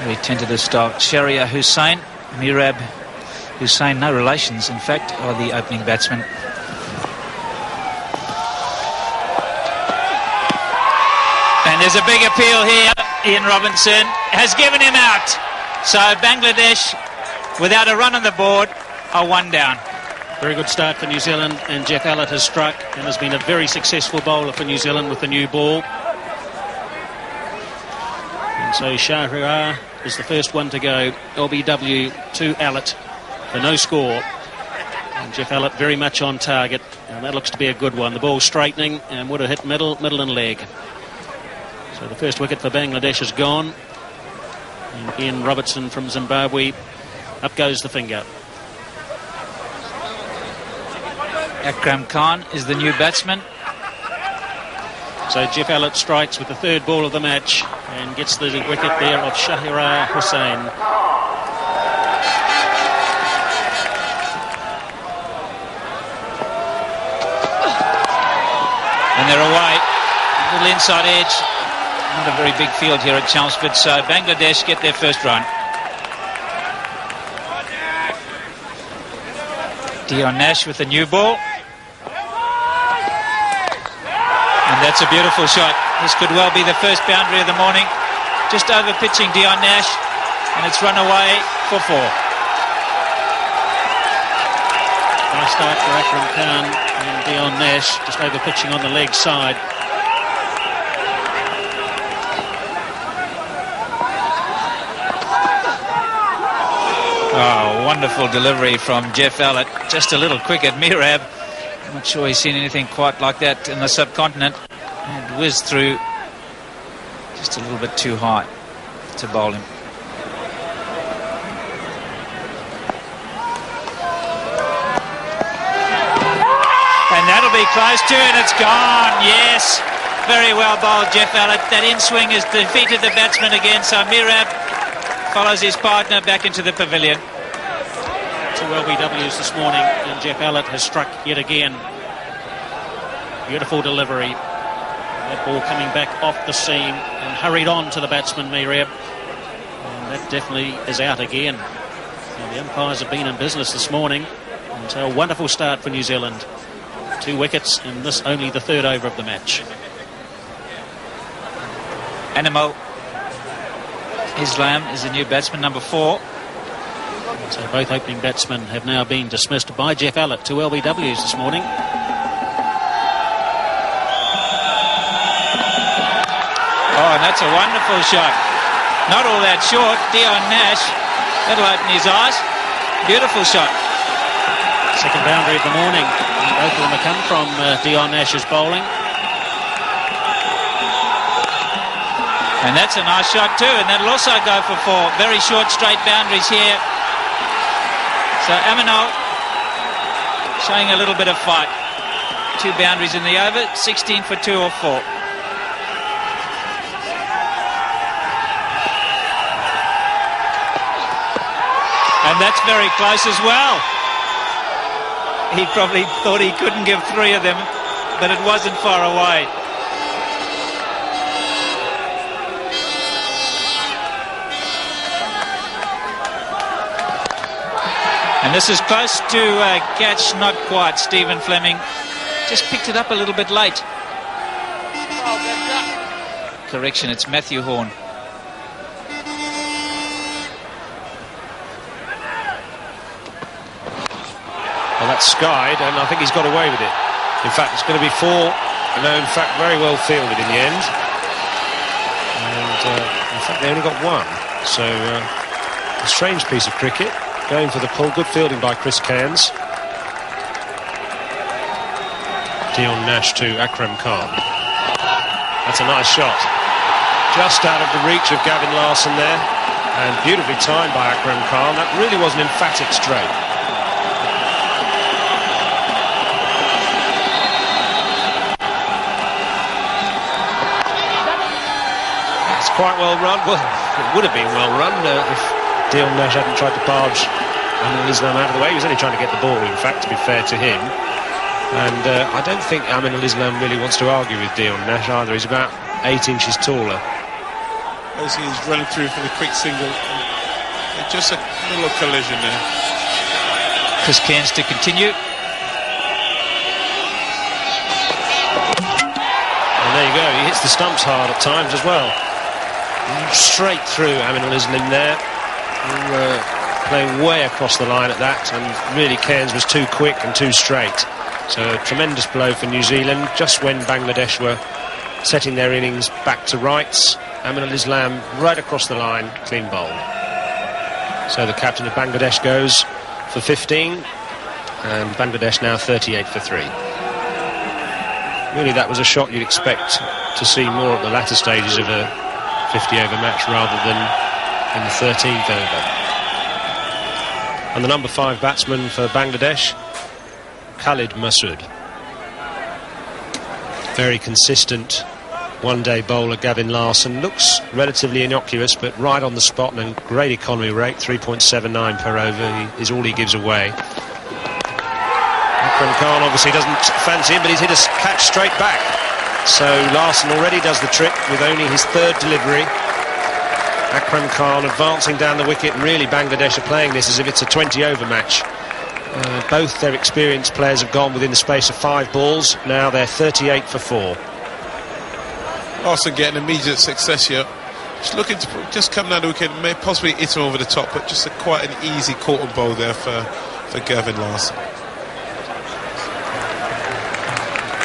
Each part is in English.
Very tentative start. Shahriar Hussain, Mirab Hussain, no relations, in fact, are the opening batsmen. And there's a big appeal here. Ian Robinson has given him out. So Bangladesh, without a run on the board, are one down. Very good start for New Zealand, and Jeff Allett has struck and has been a very successful bowler for New Zealand with the new ball. And so Shahriar is the first one to go. LBW to Allett for no score. And Jeff Allett very much on target, and that looks to be a good one. The ball straightening and would have hit middle and leg. So the first wicket for Bangladesh is gone. And Ian Robertson from Zimbabwe, up goes the finger. Akram Khan is the new batsman. So Jeff Allett strikes with the third ball of the match and gets the wicket there of Shahriar Hussain. And they're away. A little inside edge. Not a very big field here at Chelmsford, so Bangladesh get their first run. Dion Nash with the new ball. And that's a beautiful shot. This could well be the first boundary of the morning. Just over pitching Dion Nash, and it's run away for 4. Nice start for Akram Khan and Dion Nash, just over pitching on the leg side. Oh, wonderful delivery from Jeff Allett. Just a little quick at Mirab. I'm not sure he's seen anything quite like that in the subcontinent. And whizzed through just a little bit too high to bowl him. And that'll be close to, and it's gone. Yes, very well bowled, Jeff Allett. That in-swing has defeated the batsman again, so Mirab follows his partner back into the pavilion. 2 LBWs this morning, and Jeff Allett has struck yet again. Beautiful delivery. That ball coming back off the seam and hurried on to the batsman, Mirab. And that definitely is out again. And the umpires have been in business this morning. And so a wonderful start for New Zealand. 2 wickets in this only the third over of the match. Animal Islam is the new batsman, number 4. So both opening batsmen have now been dismissed by Jeff Allett. 2 LBWs this morning. Oh, and that's a wonderful shot. Not all that short. Dion Nash, that'll open his eyes. Beautiful shot. Second boundary of the morning. And both of them have come from Dion Nash's bowling. And that's a nice shot too, and that'll also go for 4. Very short, straight boundaries here. So Aminul showing a little bit of fight. 2 boundaries in the over, 16 for 2 or 4. And that's very close as well. He probably thought he couldn't give 3 of them, but it wasn't far away. And this is close to a catch, not quite. Stephen Fleming just picked it up a little bit late. Correction, it's Matthew Horn. Well, that's skied, and I think he's got away with it. In fact, it's going to be 4. No, in fact, very well fielded in the end. And in fact, they only got 1. So a strange piece of cricket. Going for the pull. Good fielding by Chris Cairns. Dion Nash to Akram Khan. That's a nice shot. Just out of the reach of Gavin Larson there. And beautifully timed by Akram Khan. That really was an emphatic straight. It's quite well run. Well, it would have been well run if Dion Nash hadn't tried to barge Aminul Islam out of the way. He was only trying to get the ball, in fact, to be fair to him. And I don't think Aminul Islam really wants to argue with Dion Nash either. He's about 8 inches taller. as he's running through for the quick single. Just a little collision there. Chris Cairns to continue. And there you go, he hits the stumps hard at times as well. Straight through Aminul Islam there. Playing way across the line at that, and really Cairns was too quick and too straight. So a tremendous blow for New Zealand just when Bangladesh were setting their innings back to rights. Aminul Islam right across the line, clean bowled. So the captain of Bangladesh goes for 15, and Bangladesh now 38 for 3. Really, that was a shot you'd expect to see more at the latter stages of a 50-over match rather than in the 13th over. And the number 5 batsman for Bangladesh, Khalid Masood. Very consistent one-day bowler Gavin Larson. Looks relatively innocuous, but right on the spot, and a great economy rate, 3.79 per over is all he gives away. Akram Khan obviously doesn't fancy him, but he's hit a catch straight back. So Larson already does the trick with only his 3rd delivery. Akram Khan advancing down the wicket, and really Bangladesh are playing this as if it's a 20-over match. Both their experienced players have gone within the space of 5 balls. Now they're 38 for 4. Also getting immediate success here. Just looking to just come down the wicket, may possibly hit him over the top, but just quite an easy caught and bowl there for Gavin Larson.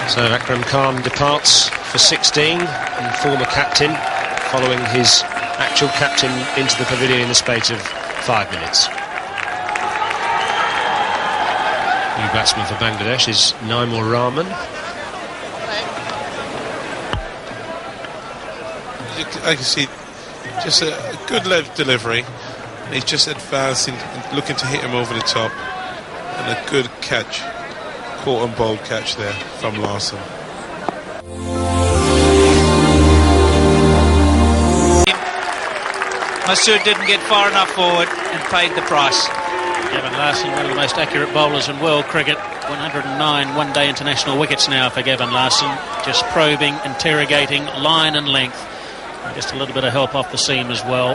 So Akram Khan departs for 16, and former captain, following his actual captain into the pavilion in the space of 5 minutes. New batsman for Bangladesh is Naimur Rahman. I can see just a good left delivery, and he's just advancing, looking to hit him over the top, and a good catch, caught and bowled catch there from Larson. Masood didn't get far enough forward and paid the price. Gavin Larson, one of the most accurate bowlers in world cricket. 109 one-day international wickets now for Gavin Larson. Just probing, interrogating, line and length. And just a little bit of help off the seam as well.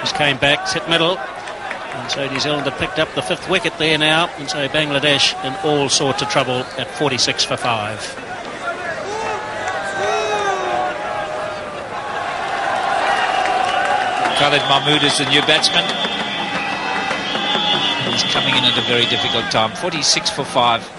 Just came back, hit middle. And so New Zealand have picked up the 5th wicket there now. And so Bangladesh in all sorts of trouble at 46 for 5. Khalid Mahmood is the new batsman. He's coming in at a very difficult time. 46 for 5.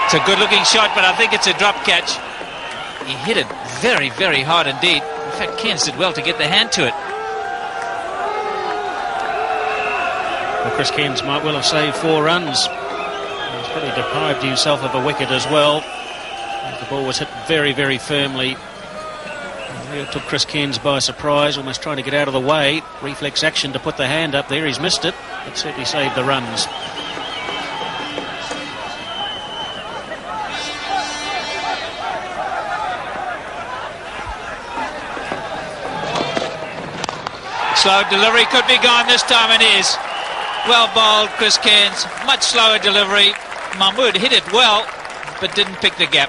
It's a good-looking shot, but I think it's a drop catch. He hit it very, very hard indeed. In fact, Cairns did well to get the hand to it. Well, Chris Cairns might well have saved 4 runs. He's probably deprived himself of a wicket as well. The ball was hit very, very firmly. It took Chris Cairns by surprise, almost trying to get out of the way. Reflex action to put the hand up there. He's missed it, but certainly saved the runs. Slow delivery could be gone this time, and is. Well bowled, Chris Cairns. Much slower delivery. Mahmood hit it well, but didn't pick the gap.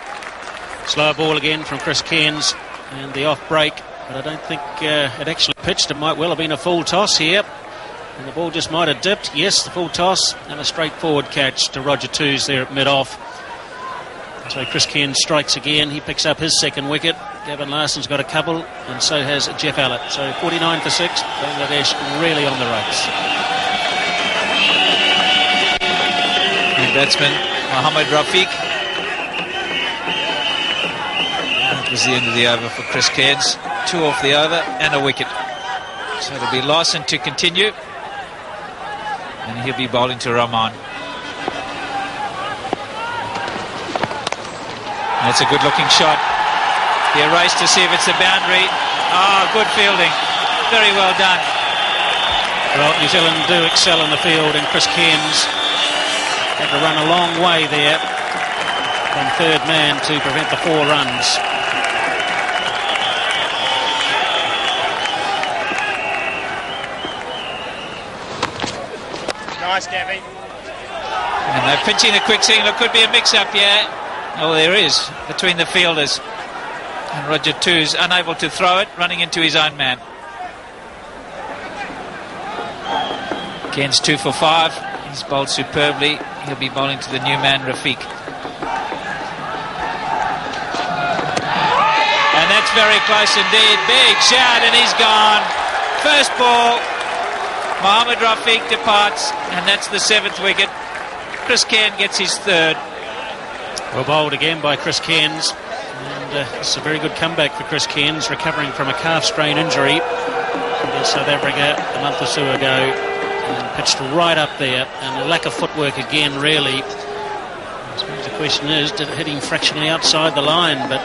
Slow ball again from Chris Cairns, and the off break. But I don't think it actually pitched. It might well have been a full toss here. And the ball just might have dipped. Yes, the full toss, and a straightforward catch to Roger Toos there at mid-off. So Chris Cairns strikes again. He picks up his 2nd wicket. Gavin Larson's got a couple, and so has Jeff Allett. So 49 for 6. Bangladesh really on the ropes. New batsman Mohammad Rafiq. That was the end of the over for Chris Cairns. 2 off the over and a wicket. So it'll be Larson to continue, and he'll be bowling to Rahman. That's a good looking shot. He raced to see if it's a boundary. Good fielding. Very well done. Well, New Zealand do excel in the field, and Chris Cairns had to run a long way there from 3rd man to prevent the 4 runs. Nice, Gabby. And they're pinching the quick signal. Could be a mix-up here. Oh, there is, between the fielders. And Roger Too's unable to throw it, running into his own man. Ken's 2 for 5. He's bowled superbly. He'll be bowling to the new man, Rafiq. And that's very close indeed. Big shout, and he's gone. First ball. Mohammad Rafiq departs, and that's the 7th wicket. Chris Ken gets his 3rd. Well bowled again by Chris Cairns. And it's a very good comeback for Chris Cairns, recovering from a calf strain injury against South Africa a month or so ago. And pitched right up there, and a lack of footwork again, really. I suppose the question is, did it hit him fractionally outside the line? But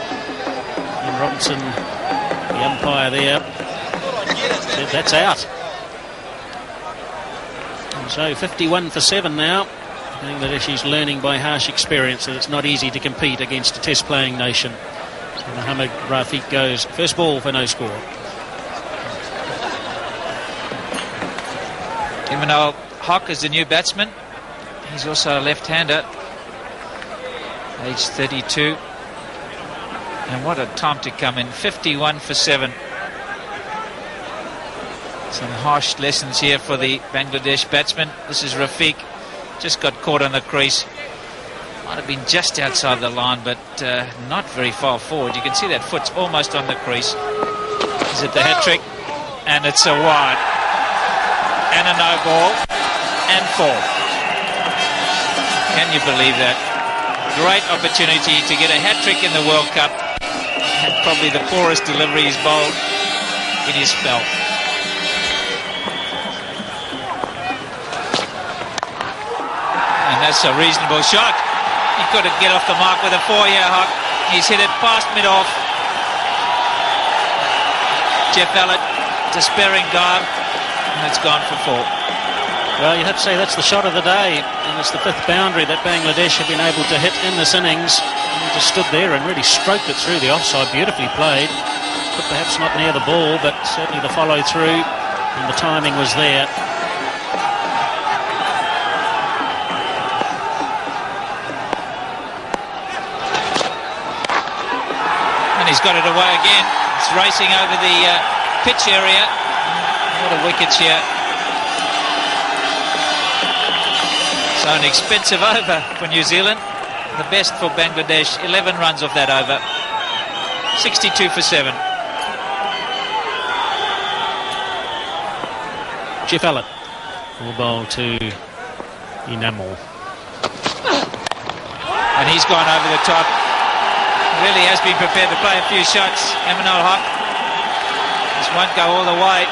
Ian Robinson, the umpire there, said that's out. And so 51 for 7 now. Bangladesh is learning by harsh experience that it's not easy to compete against a test-playing nation. So Mohammad Rafiq goes first ball for no score. Immanuel Hock is the new batsman. He's also a left-hander, age 32. And what a time to come in. 51 for 7. Some harsh lessons here for the Bangladesh batsman. This is Rafiq. Just got caught on the crease. Might have been just outside the line, but not very far forward. You can see that foot's almost on the crease. Is it the hat-trick? And it's a wide. And a no ball. And 4. Can you believe that? Great opportunity to get a hat-trick in the World Cup. And probably the poorest delivery he's bowled in his spell. And that's a reasonable shot. He could have get off the mark with a 4 here, Hock. He's hit it past mid-off. Jeff Allett, despairing dive, and it's gone for 4. Well, you'd have to say that's the shot of the day, and it's the 5th boundary that Bangladesh have been able to hit in this innings. And he just stood there and really stroked it through the offside. Beautifully played, but perhaps not near the ball, but certainly the follow-through, and the timing was there. And he's got it away again. It's racing over the pitch area. What a wickets here. So an expensive over for New Zealand. The best for Bangladesh. 11 runs off that over. 62 for 7. Jeff Allett will bowl to Enamel. And he's gone over the top. Really has been prepared to play a few shots. Immanuel Hock. This won't go all the way.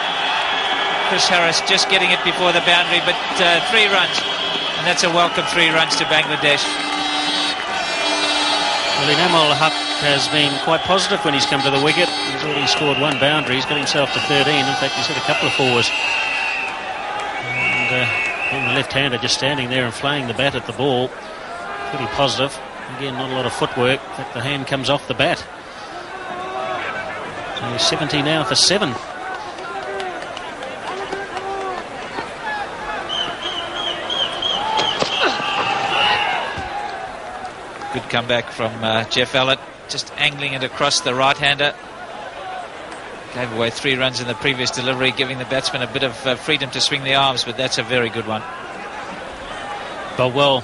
Chris Harris just getting it before the boundary, but 3 runs. And that's a welcome 3 runs to Bangladesh. Well, Enamel Hock has been quite positive when he's come to the wicket. He's already scored 1 boundary. He's got himself to 13. In fact, he's hit a couple of 4s. And the left-hander just standing there and flaying the bat at the ball. Pretty positive. Again, not a lot of footwork, but the hand comes off the bat. So 70 now for 7. Good comeback from Jeff Allett, just angling it across the right-hander. Gave away 3 runs in the previous delivery, giving the batsman a bit of freedom to swing the arms, but that's a very good one. But well,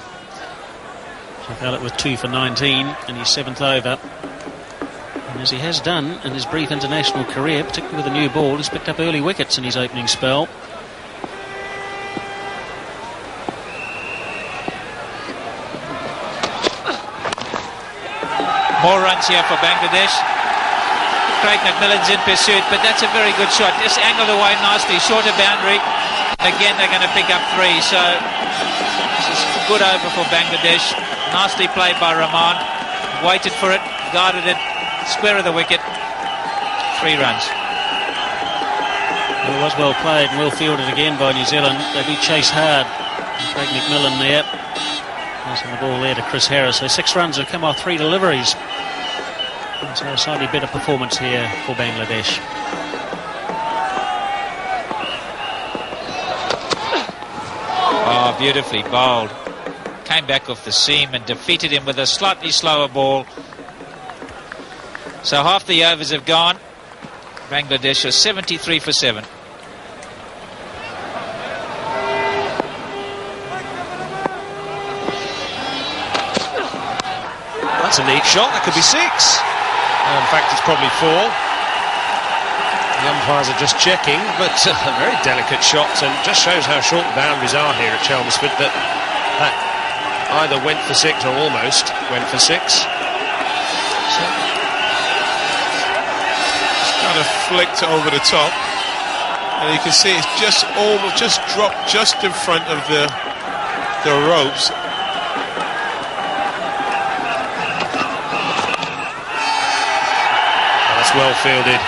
Jeff Allett with 2 for 19 in his 7th over. And as he has done in his brief international career, particularly with a new ball, he's picked up early wickets in his opening spell. More runs here for Bangladesh. Craig McMillan's in pursuit, but that's a very good shot. Just angled away nicely, shorter boundary. Again, they're going to pick up 3, so this is good over for Bangladesh. Nicely played by Rahman. Waited for it, guarded it, square of the wicket. 3 runs. Well, it was well played and well fielded again by New Zealand. They do chase hard. Craig McMillan there. Passing the ball there to Chris Harris. So 6 runs have come off 3 deliveries. And so a slightly better performance here for Bangladesh. Oh, beautifully bowled. Came back off the seam and defeated him with a slightly slower ball. So half the overs have gone. Bangladesh are 73 for 7. That's a neat shot. That could be 6. In fact, it's probably 4. The umpires are just checking, but a very delicate shot, and just shows how short the boundaries are here at Chelmsford, that either went for 6 or almost went for 6. So, kind of flicked over the top, and you can see it's just dropped just in front of the ropes. That's well fielded.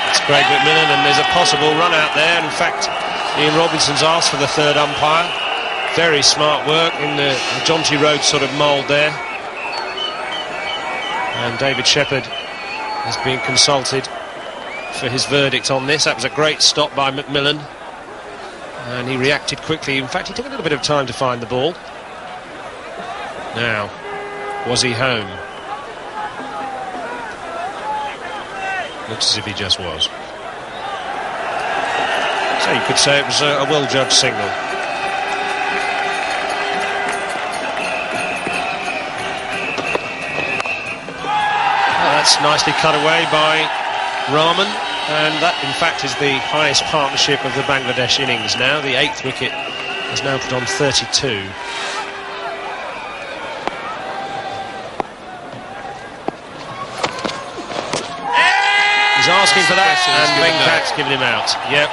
It's Craig McMillan, and there's a possible run out there. In fact, Ian Robinson's asked for the third umpire. Very smart work in the Jonty Rhodes sort of mould there. And David Shepherd has been consulted for his verdict on this. That was a great stop by McMillan, and he reacted quickly. In fact, he took a little bit of time to find the ball. Now, was he home? Looks as if he just was. So you could say it was a well-judged signal. Well, that's nicely cut away by Rahman, and that in fact is the highest partnership of the Bangladesh innings now. The 8th wicket is now put on 32. He's asking for that, and Venkat's given him out. Yep,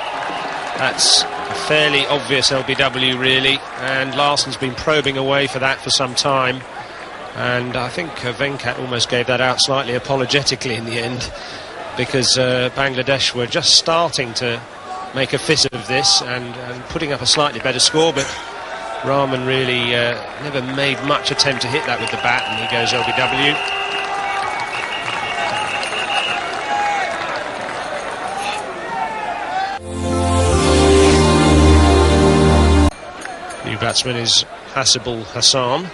that's a fairly obvious LBW really, and Larson's been probing away for that for some time, and I think Venkat almost gave that out slightly apologetically in the end, because Bangladesh were just starting to make a fist of this and putting up a slightly better score, but Rahman really never made much attempt to hit that with the bat, and he goes LBW. New batsman is Hasibul Hassan.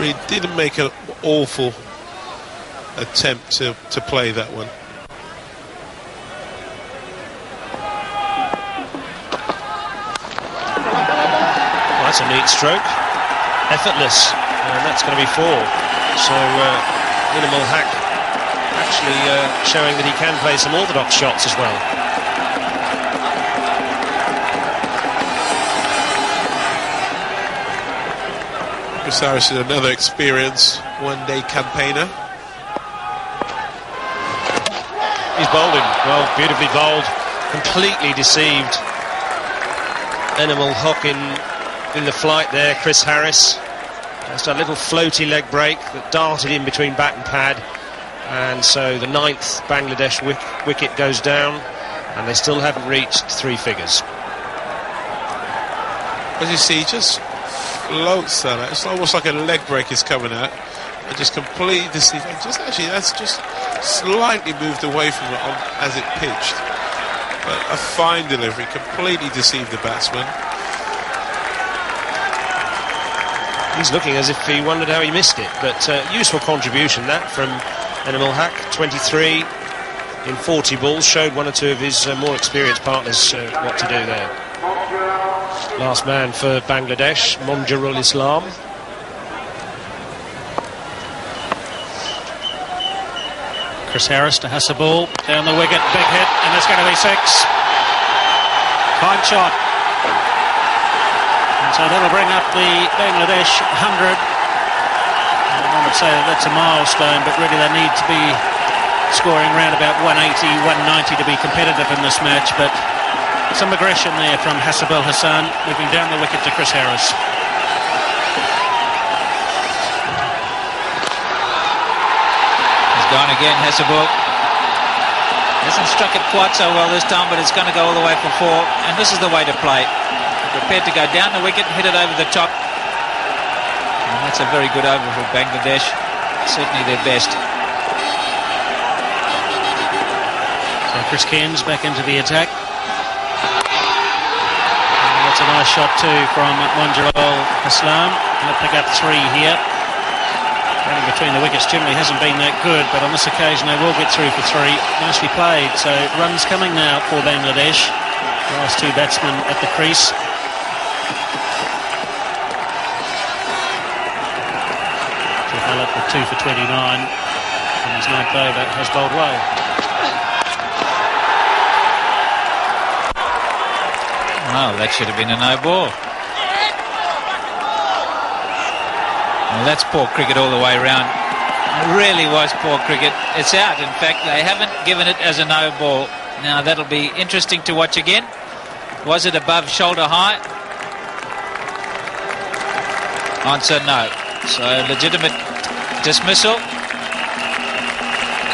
He didn't make an awful attempt to play that one. Well, that's a neat stroke, effortless, and that's going to be 4. So Minimal Hack actually showing that he can play some orthodox shots as well. Chris Harris is another experienced one-day campaigner. He's bowled him. Well, beautifully bowled. Completely deceived Animal Hock in the flight there, Chris Harris. Just a little floaty leg break that darted in between bat and pad. And so the 9th Bangladesh wicket goes down, and they still haven't reached 3 figures. As you see, just floats that out. It's almost like a leg break is coming out. And just completely deceived. That's just slightly moved away from it as it pitched. But a fine delivery, completely deceived the batsman. He's looking as if he wondered how he missed it, but useful contribution that from Animal Hack. 23 in 40 balls, showed one or two of his more experienced partners what to do there. Last man for Bangladesh, Monjarul Islam. Chris Harris to Hasibul, down the wicket, big hit, and it's going to be 6. Fine shot. And so that'll bring up the Bangladesh 100. I would say that's a milestone, but really they need to be scoring around about 180, 190 to be competitive in this match, but some aggression there from Hasibul Hassan, moving down the wicket to Chris Harris. He's gone again, Hasibul. Hasn't struck it quite so well this time, but it's going to go all the way for 4, and this is the way to play. They're prepared to go down the wicket, hit it over the top. And that's a very good over for Bangladesh. Certainly their best. So Chris Cairns back into the attack. That's a nice shot too from Munjirul Islam. He'll pick up 3 here. Running between the wickets generally hasn't been that good, but on this occasion they will get through for 3. Nicely played. So runs coming now for Bangladesh. Last 2 batsmen at the crease. Jeff Ellett with 2 for 29. And his 9th over has bowled well. Oh, that should have been a no ball. Well, that's poor cricket all the way round. It really was poor cricket. It's out. In fact, they haven't given it as a no ball. Now, that'll be interesting to watch again. Was it above shoulder high? Answer no. So, legitimate dismissal.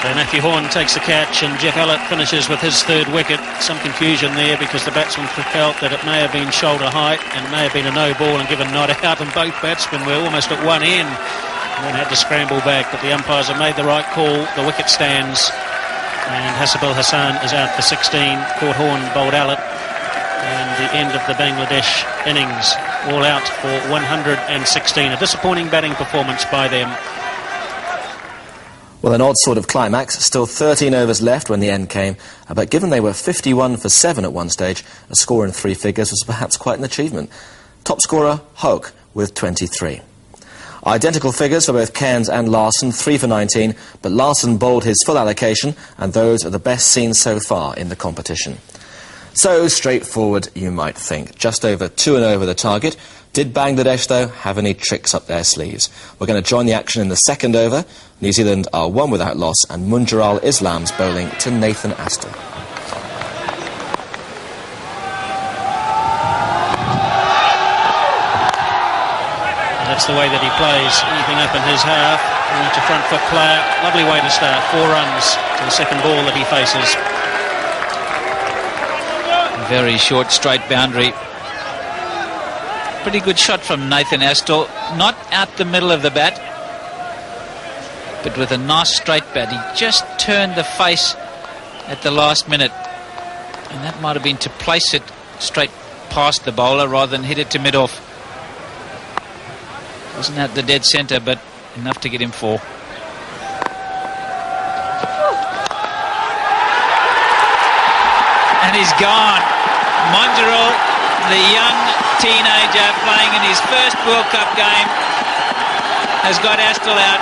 So Matthew Horn takes the catch and Jeff Ellett finishes with his 3rd wicket. Some confusion there because the batsman felt that it may have been shoulder height and may have been a no ball and given not out, and both batsmen were almost at one end and then had to scramble back. But the umpires have made the right call. The wicket stands and Hassabil Hassan is out for 16. Court Horn bowled Ellett, and the end of the Bangladesh innings, all out for 116. A disappointing batting performance by them. Well, an odd sort of climax. Still 13 overs left when the end came, but given they were 51 for 7 at one stage, a score in 3 figures was perhaps quite an achievement. Top scorer, Hoke, with 23. Identical figures for both Cairns and Larson, 3 for 19, but Larson bowled his full allocation, and those are the best seen so far in the competition. So straightforward, you might think. Just over 2 and over the target. Did Bangladesh, though, have any tricks up their sleeves? We're going to join the action in the 2nd over. New Zealand are 1 without loss, and Munjirul Islam's bowling to Nathan Astle. That's the way that he plays. Anything up in his half. Much a front foot player. Lovely way to start. 4 runs to the 2nd ball that he faces. Very short, straight boundary. Pretty good shot from Nathan Astle. Not out the middle of the bat, but with a nice straight bat. He just turned the face at the last minute, and that might have been to place it straight past the bowler rather than hit it to mid-off. Wasn't at the dead centre, but enough to get him 4. And he's gone. Munjirul, the young teenager playing in his first World Cup game, has got Astle out.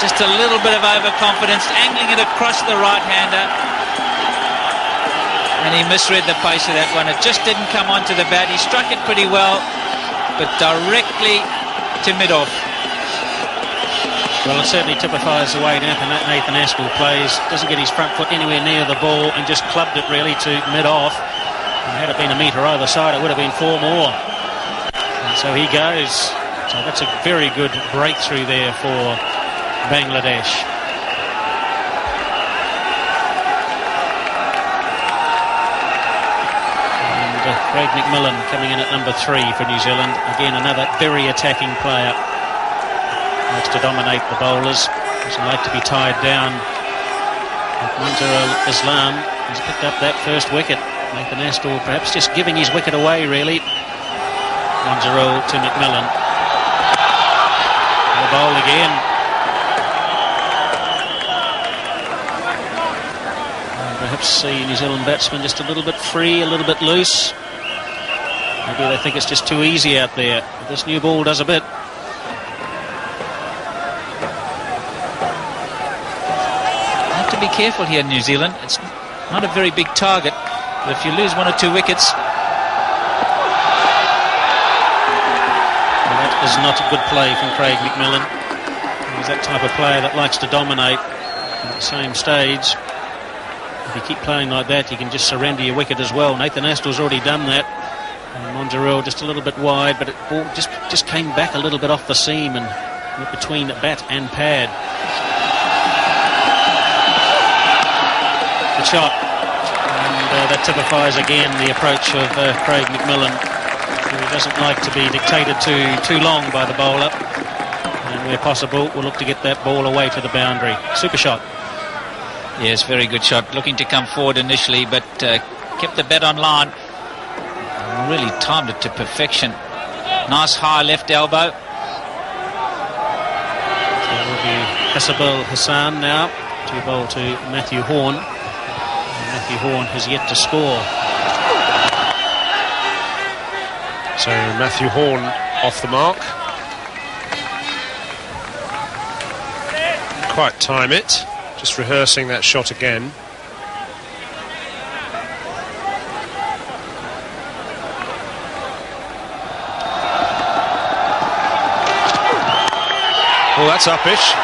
Just a little bit of overconfidence, angling it across the right-hander, and he misread the pace of that one. It just didn't come onto the bat. He struck it pretty well, but directly to mid-off. Well, it certainly typifies the way Nathan Astle plays. Doesn't get his front foot anywhere near the ball and just clubbed it really to mid-off. And had it been a metre either side, it would have been 4 more. And so he goes. So that's a very good breakthrough there for Bangladesh. And Craig McMillan coming in at number 3 for New Zealand. Again, another very attacking player. Likes to dominate the bowlers. Doesn't like to be tied down. Munjirul Islam has picked up that first wicket. Nathan Astle perhaps just giving his wicket away, really. Munjirul to McMillan. The bowl again. And perhaps the New Zealand batsman just a little bit free, a little bit loose. Maybe they think it's just too easy out there. But this new ball does a bit. Have to be careful here in New Zealand. It's not a very big target. But if you lose 1 or 2 wickets... Well, that is not a good play from Craig McMillan. He's that type of player that likes to dominate at the same stage. If you keep playing like that, you can just surrender your wicket as well. Nathan Astle's already done that. And Munjirul just a little bit wide, but it ball just came back a little bit off the seam and went between bat and pad. The shot. That typifies again the approach of Craig McMillan, who doesn't like to be dictated to too long by the bowler, and where possible will look to get that ball away to the boundary. Super shot. Yes, very good shot. Looking to come forward initially, but kept the bat on line. Really timed it to perfection. Nice high left elbow. So it will be Hasibul Hassan now to bowl to Matthew Horn. And Matthew Horn has yet to score. So Matthew Horn off the mark. Quite time it. Just rehearsing that shot again. Well, that's uppish.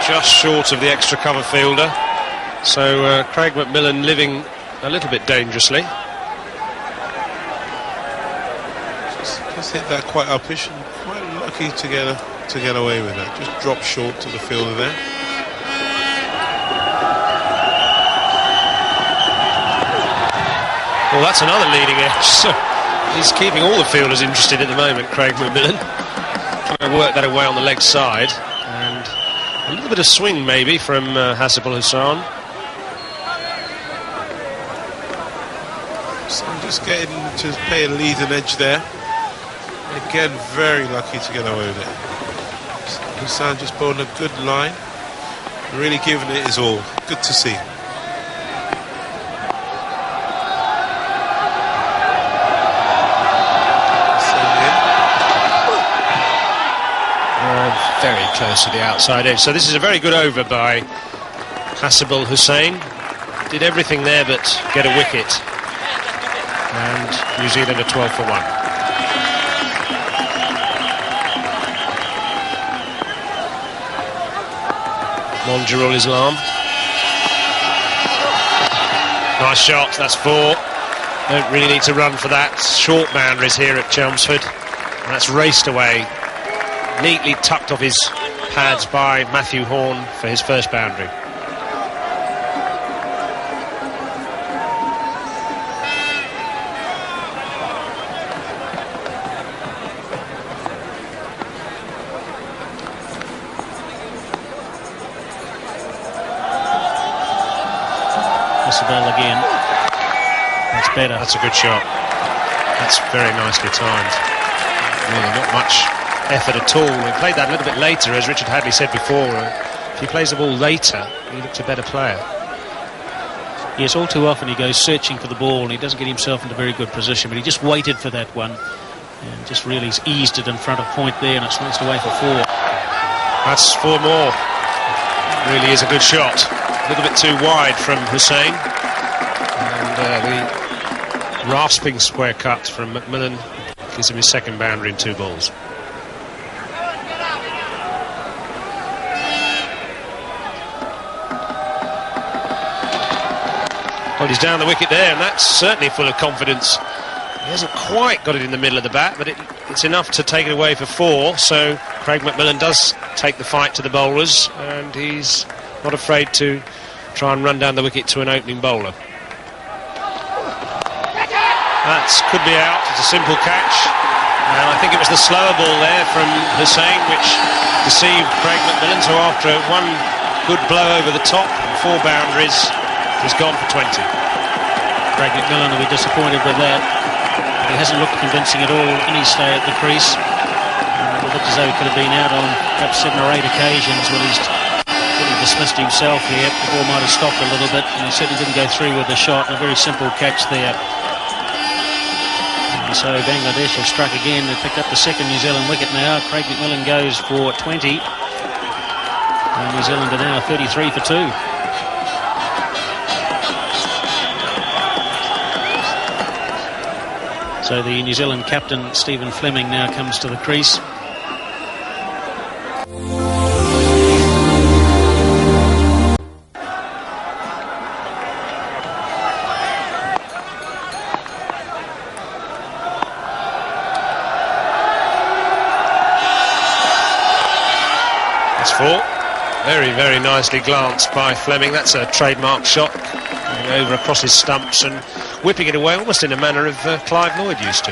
Just short of the extra cover fielder. So Craig McMillan living a little bit dangerously. Just hit that quite uppish and quite lucky to get away with that. Just drop short to the fielder there. Well, that's another leading edge. So he's keeping all the fielders interested at the moment, Craig McMillan. Trying to work that away on the leg side. And a little bit of swing maybe from Hasibul Hassan. So I'm just getting to pay a leading edge there. Again, very lucky to get away with it. Hassan just bowling a good line. Really giving it his all. Good to see. Very close to the outside edge. So this is a very good over by Hasibul Hussain. Did everything there but get a wicket. And New Zealand are 12 for 1. Monjurul Islam. Nice shot, that's 4. Don't really need to run for that. Short boundaries here at Chelmsford. And that's raced away. Neatly tucked off his pads by Matthew Horn for his first boundary. Hasibul again. That's better. That's a good shot. That's very nicely timed. Really not much effort at all. We played that a little bit later, as Richard Hadley said before. If he plays the ball later, he looks a better player. Yes, all too often he goes searching for the ball and he doesn't get himself into very good position, but he just waited for that one and just really eased it in front of point there, and it's sliced away for 4. That's 4 more. Really is a good shot. A little bit too wide from Hussain. And the rasping square cut from McMillan gives him his second boundary in 2 balls. Well, he's down the wicket there, and that's certainly full of confidence. He hasn't quite got it in the middle of the bat, but it's enough to take it away for 4. So Craig McMillan does take the fight to the bowlers, and he's not afraid to try and run down the wicket to an opening bowler. That could be out. It's a simple catch. And I think it was the slower ball there from Hussain which deceived Craig McMillan. So after one good blow over the top and 4 boundaries, he's gone for 20. Craig McMillan will be disappointed with that. He hasn't looked convincing at all in his stay at the crease. It looked as though he could have been out on perhaps 7 or 8 occasions when he's really dismissed himself here. The ball might have stopped a little bit, and he certainly didn't go through with the shot. A very simple catch there. And so Bangladesh have struck again. They've picked up the second New Zealand wicket now. Craig McMillan goes for 20. And New Zealand are now 33 for 2. So the New Zealand captain, Stephen Fleming, now comes to the crease. That's 4. Very, very nicely glanced by Fleming. That's a trademark shot. Going over across his stumps and whipping it away almost in a manner of Clive Lloyd used to.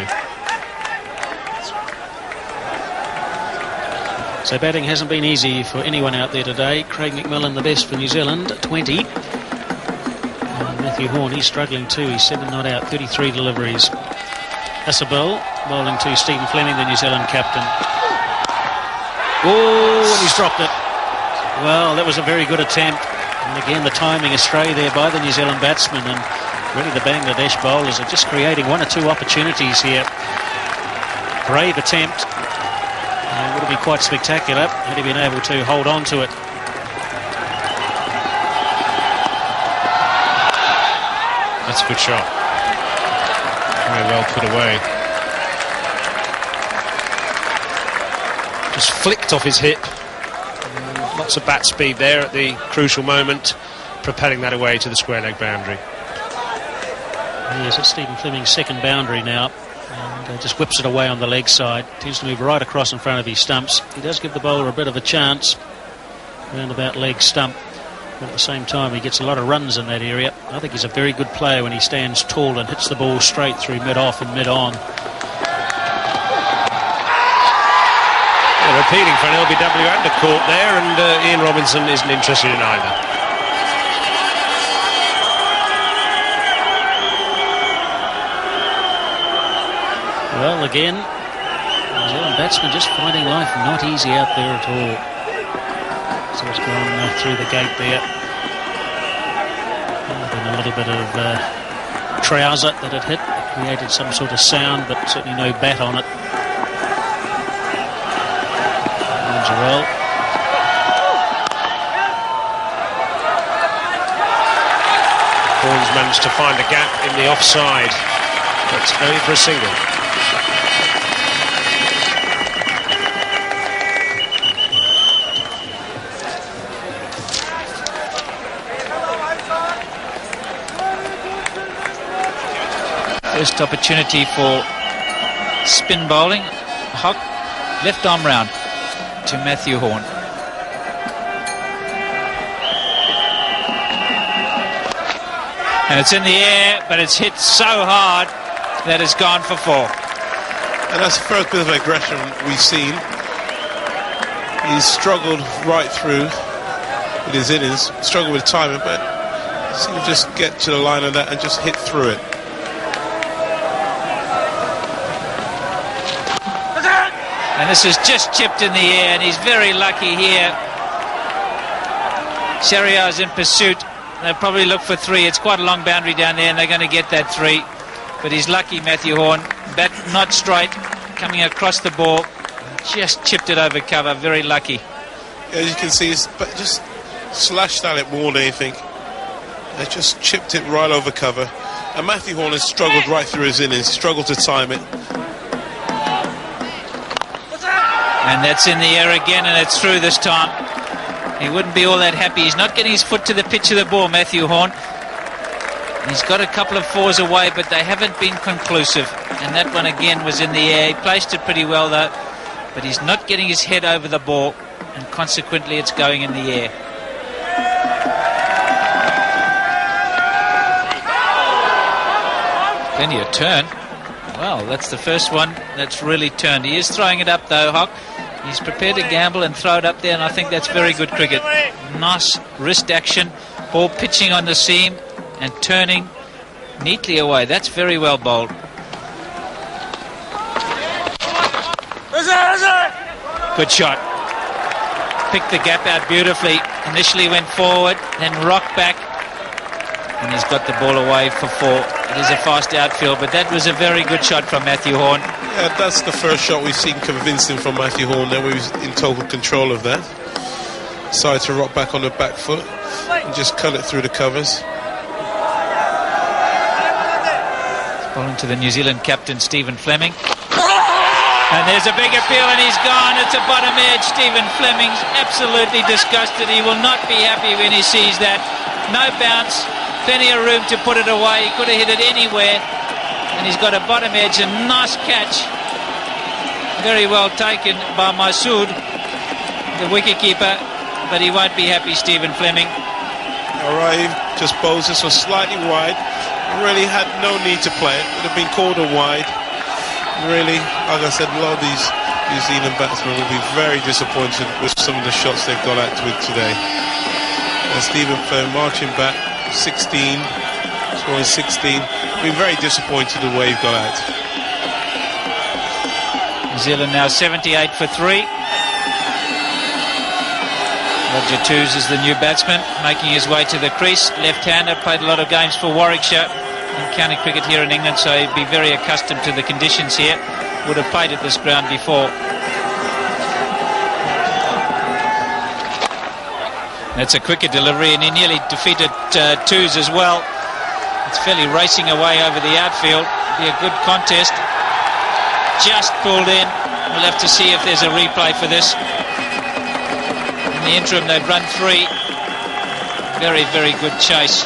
So batting hasn't been easy for anyone out there today. Craig McMillan the best for New Zealand, 20. And Matthew Horn, he's struggling too. He's 7 not out, 33 deliveries. Isabel bowling to Stephen Fleming, the New Zealand captain. Oh, and he's dropped it. Well, that was a very good attempt. And again, the timing astray there by the New Zealand batsman, and really the Bangladesh bowlers are just creating one or two opportunities here. Brave attempt. It would have been quite spectacular had he been able to hold on to it. That's a good shot. Very well put away. Just flicked off his hip. Lots of bat speed there at the crucial moment, propelling that away to the square leg boundary. Yes, it's Stephen Fleming's second boundary now, and just whips it away on the leg side. Tends to move right across in front of his stumps. He does give the bowler a bit of a chance around about leg stump, but at the same time he gets a lot of runs in that area. I think he's a very good player when he stands tall and hits the ball straight through mid-off and mid-on. They're appealing for an LBW undercourt there, and Ian Robinson isn't interested in either. Well, again, New Zealand batsmen just finding life not easy out there at all. So it's gone through the gate there. Been a little bit of trouser that it hit. It created some sort of sound, but certainly no bat on it. Well. Horns managed to find a gap in the offside, but only for a single. First opportunity for spin bowling. Hock, left arm round to Matthew Horn. And it's in the air, but it's hit so hard that it's gone for 4. And that's the first bit of aggression we've seen. He's struggled right through with his innings, struggled with timing, but seemed to just get to the line of that and just hit through it. And this is just chipped in the air, and he's very lucky here. Shahryar's in pursuit. They'll probably look for 3. It's quite a long boundary down there, and they're going to get that 3. But he's lucky, Matthew Horn. Bat not straight, coming across the ball. Just chipped it over cover. Very lucky. As you can see, he's just slashed at it more than anything. They just chipped it right over cover. And Matthew Horn has struggled right through his innings, struggled to time it. And that's in the air again, and it's through this time. He wouldn't be all that happy. He's not getting his foot to the pitch of the ball, Matthew Horn. He's got a couple of 4s away, but they haven't been conclusive. And that one again was in the air. He placed it pretty well though, but he's not getting his head over the ball, and consequently it's going in the air. Plenty of turn. Well, that's the first one that's really turned. He is throwing it up though, Hock. He's prepared to gamble and throw it up there, and I think that's very good cricket. Nice wrist action, ball pitching on the seam and turning neatly away. That's very well bowled. Good shot. Picked the gap out beautifully. Initially went forward, then rocked back, and he's got the ball away for 4. It is a fast outfield, but that was a very good shot from Matthew Horn. Yeah, that's the first shot we've seen convincing from Matthew Horn. Then we was in total control of that. Decided to rock back on the back foot and just cut it through the covers. Bowling to the New Zealand captain, Stephen Fleming. And there's a big appeal, and he's gone. It's a bottom edge. Stephen Fleming's absolutely disgusted. He will not be happy when he sees that. No bounce. Plenty of room to put it away. He could have hit it anywhere. And he's got a bottom edge. A nice catch. Very well taken by Masood, the wicketkeeper. But he won't be happy, Stephen Fleming. Arrived, just bowls this one slightly wide. Really had no need to play it. Would have been called a wide. Really, like I said, a lot of these New Zealand batsmen will be very disappointed with some of the shots they've got out with today. And Stephen Fleming marching back, 16, scoring 16. Been very disappointed the way he got out. New Zealand now 78 for 3. Roger Toos is the new batsman, making his way to the crease. Left-hander, played a lot of games for Warwickshire in county cricket here in England, so he'd be very accustomed to the conditions here. Would have played at this ground before. That's a quicker delivery, and he nearly defeated Toos as well. It's fairly racing away over the outfield. Be a good contest. Just pulled in. We'll have to see if there's a replay for this. In the interim, they've run 3. Very, very good chase.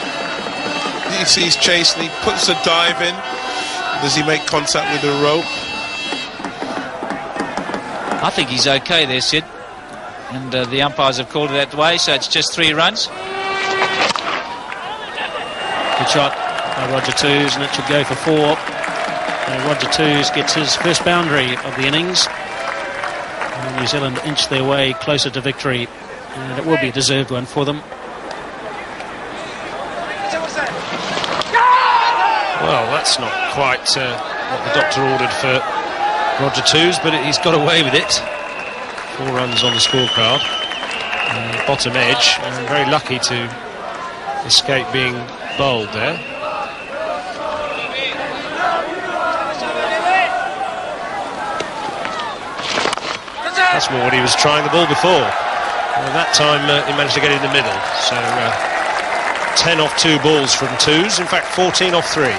He sees chase and he puts a dive in. Does he make contact with the rope? I think he's okay there, Sid. And the umpires have called it that way, so it's just 3 runs. Good shot by Roger Toos, and it should go for 4. Roger Toos gets his first boundary of the innings. And New Zealand inch their way closer to victory, and it will be a deserved one for them. Well, that's not quite what the doctor ordered for Roger Toos, but he's got away with it. 4 runs on the scorecard. Bottom edge, and very lucky to escape being bowled there. That's more what he was trying the ball before. That time he managed to get it in the middle. So 10 off 2 balls from Toos. In fact, 14 off 3.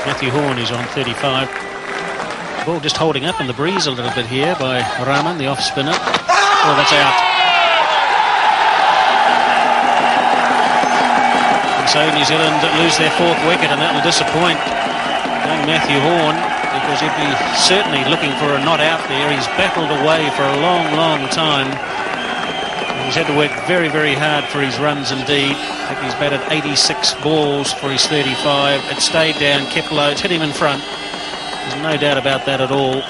Matthew Horn is on 35. The ball just holding up in the breeze a little bit here by Rahman, the off spinner. Oh, that's out. And so New Zealand lose their 4th wicket, and that will disappoint young Matthew Horn, because he'd be certainly looking for a not out there. He's battled away for a long, long time. He's had to work very, very hard for his runs indeed. I think he's batted 86 balls for his 35. It stayed down, kept low, it's hit him in front. There's no doubt about that at all.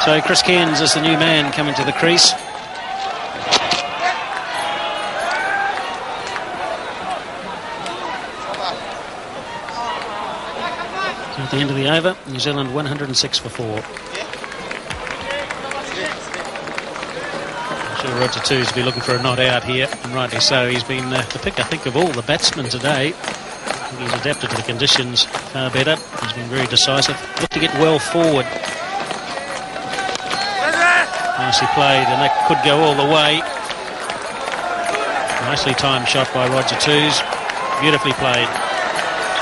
So Chris Cairns is the new man coming to the crease. So at the end of the over, New Zealand 106 for 4. I'm sure Roger Toos will be looking for a not out here, and rightly so. He's been the pick, I think, of all the batsmen today. I think he's adapted to the conditions far better. He's been very decisive. Looked to get well forward. Nicely played, and that could go all the way. Nicely timed shot by Roger Toos. Beautifully played.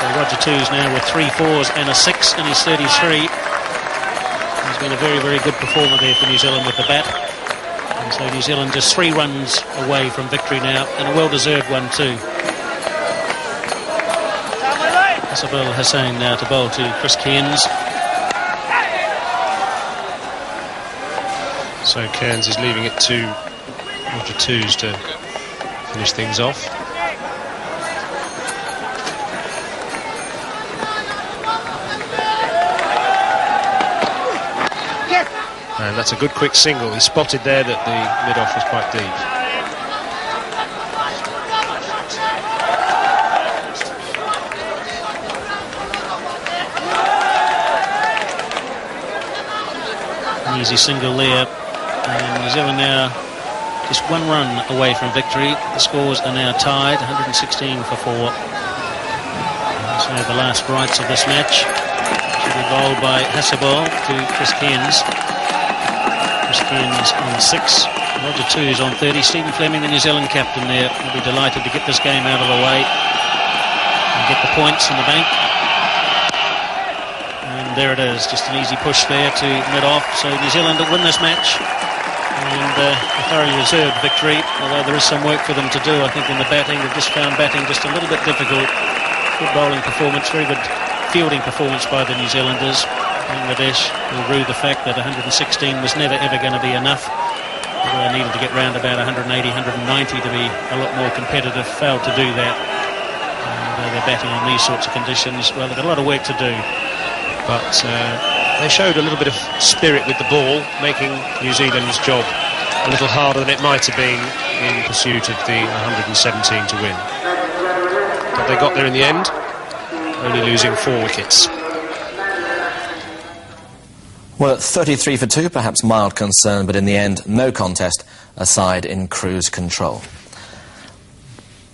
So Roger Toos now with 3 4s and a 6 in his 33. He's been a very, very good performer there for New Zealand with the bat. And so New Zealand just 3 runs away from victory now, and a well-deserved one too. Asif Al Hussain now to bowl to Chris Cairns. So Cairns is leaving it to Roger Toos to finish things off. And that's a good quick single. He spotted there that the mid-off was quite deep. An easy single there. And New Zealand now just 1 run away from victory. The scores are now tied, 116 for 4. So the last rights of this match should be bowled by Hasselball to Chris Cairns. Chris Cairns on 6. Roger Toos on 30. Stephen Fleming, the New Zealand captain there, will be delighted to get this game out of the way and get the points in the bank. And there it is, just an easy push there to mid-off. So New Zealand will win this match. And a thoroughly reserved victory, although there is some work for them to do, I think, in the batting. They've just found batting just a little bit difficult. Good bowling performance, very good fielding performance by the New Zealanders. Bangladesh will rue the fact that 116 was never ever going to be enough. They needed to get round about 180, 190 to be a lot more competitive. Failed to do that. And they're batting on these sorts of conditions. Well, they've got a lot of work to do. But they showed a little bit of spirit with the ball, making New Zealand's job a little harder than it might have been in pursuit of the 117 to win. But they got there in the end, only losing 4 wickets. Well, at 33 for 2, perhaps mild concern, but in the end, no contest, a side in cruise control.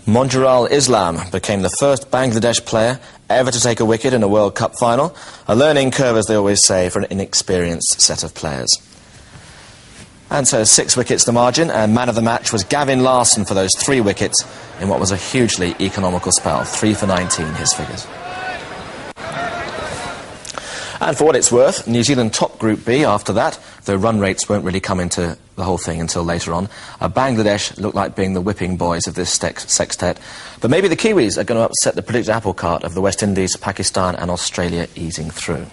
Monjural Islam became the first Bangladesh player ever to take a wicket in a World Cup final. A learning curve, as they always say, for an inexperienced set of players. And so 6 wickets the margin, and man of the match was Gavin Larson for those 3 wickets in what was a hugely economical spell. 3 for 19, his figures. And for what it's worth, New Zealand top Group B after that, though run rates won't really come into the whole thing until later on. Bangladesh look like being the whipping boys of this sextet. But maybe the Kiwis are going to upset the predicted apple cart of the West Indies, Pakistan and Australia easing through.